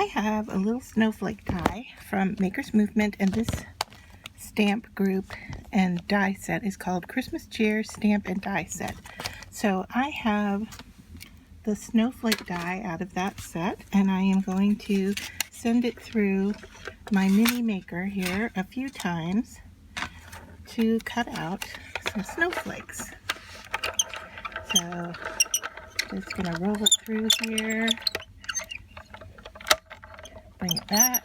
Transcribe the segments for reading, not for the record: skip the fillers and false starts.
I have a little snowflake die from Maker's Movement, and this stamp group and die set is called Christmas Cheer Stamp and Die Set. So I have the snowflake die out of that set, and I am going to send it through my mini maker here a few times to cut out some snowflakes. So just going to roll it through here, bring it back.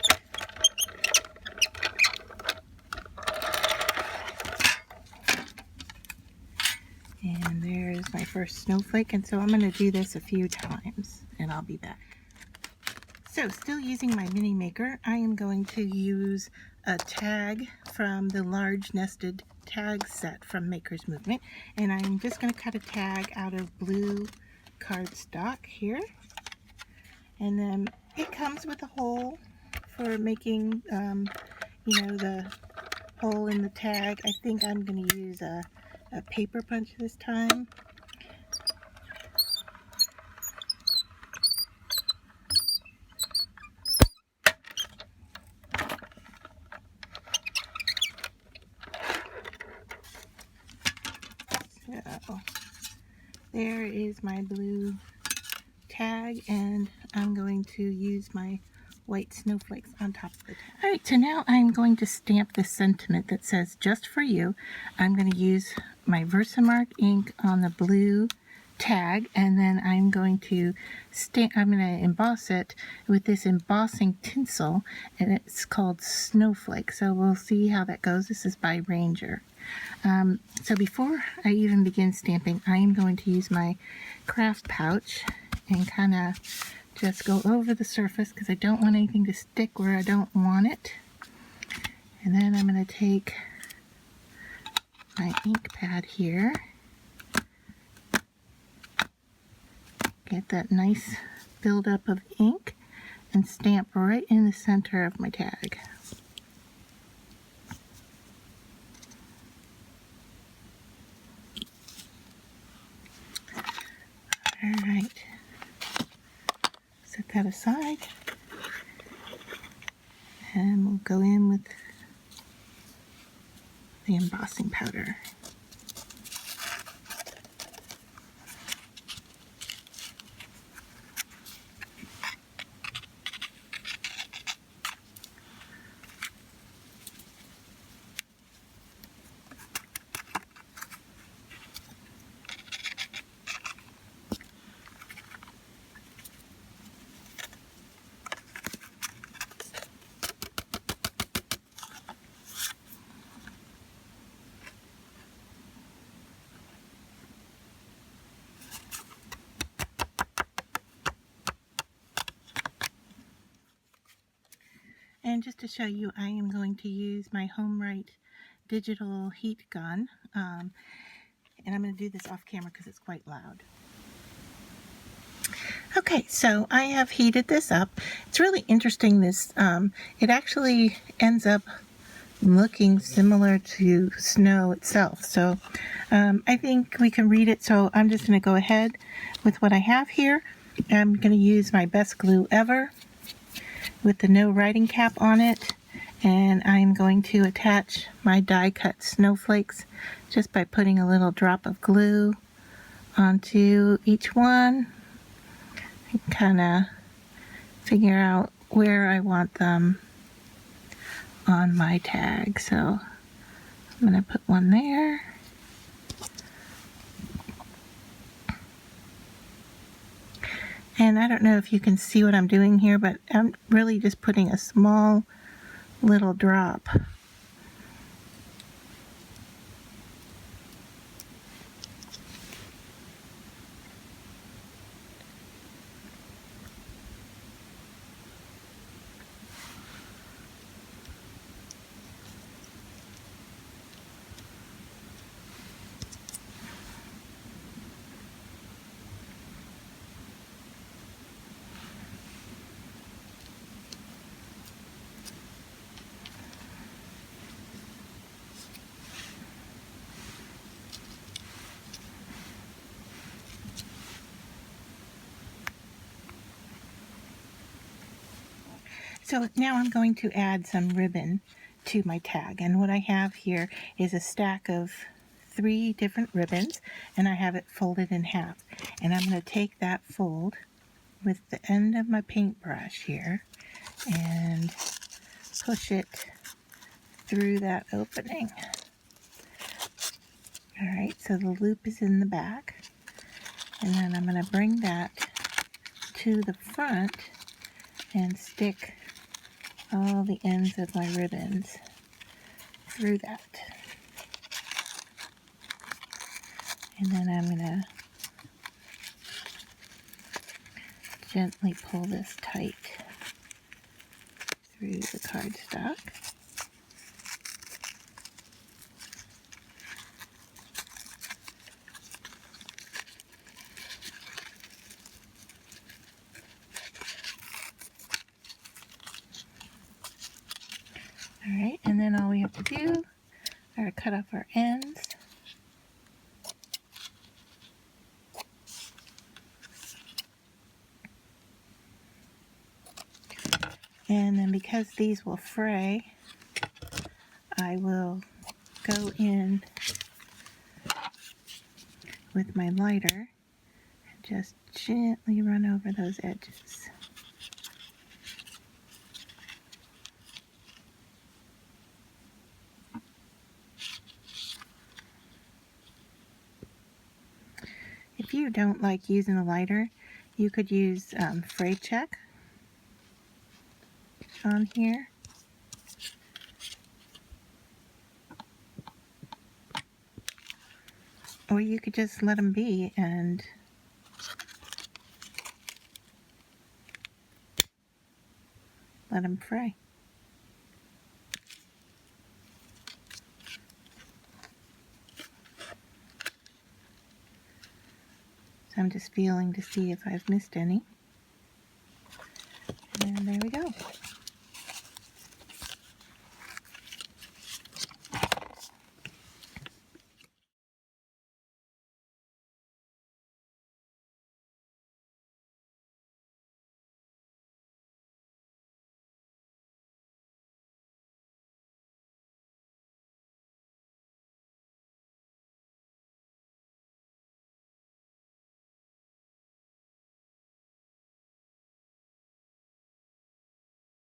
And there's my first snowflake, and so I'm going to do this a few times and I'll be back. So still using my mini maker, I am going to use a tag from the large nested tag set from Maker's Movement, and I'm just going to cut a tag out of blue cardstock here, and then it comes with a hole for making the hole in the tag. I think I'm going to use a paper punch this time. So there is my blue tag, and I'm going to use my white snowflakes on top of it. Alright, so now I'm going to stamp the sentiment that says "Just for You." I'm going to use my Versamark ink on the blue tag, and then I'm going to emboss it with this embossing tinsel, and it's called Snowflake. So we'll see how that goes. This is by Ranger. So before I even begin stamping, I am going to use my craft pouch and kind of just go over the surface because I don't want anything to stick where I don't want it. And then I'm going to take my ink pad here, get that nice buildup of ink, and stamp right in the center of my tag. Alright, set that aside, and we'll go in with the embossing powder. And just to show you, I am going to use my HomeRite digital heat gun, and I'm going to do this off camera because it's quite loud. Okay, so I have heated this up. It's really interesting. It actually ends up looking similar to snow itself. So I think we can read it. So I'm just going to go ahead with what I have here. I'm going to use my best glue ever with the no writing cap on it, and I'm going to attach my die cut snowflakes just by putting a little drop of glue onto each one and kind of figure out where I want them on my tag. So I'm going to put one there. And I don't know if you can see what I'm doing here, but I'm really just putting a small little drop. So now I'm going to add some ribbon to my tag, and what I have here is a stack of 3 different ribbons, and I have it folded in half. And I'm going to take that fold with the end of my paintbrush here and push it through that opening. Alright, so the loop is in the back, and then I'm going to bring that to the front and stick all the ends of my ribbons through that. And then I'm going to gently pull this tight through the cardstock. Alright, and then all we have to do are cut off our ends. And then because these will fray, I will go in with my lighter and just gently run over those edges. If you don't like using a lighter, you could use fray check on here. Or you could just let them be and let them fray. So I'm just feeling to see if I've missed any.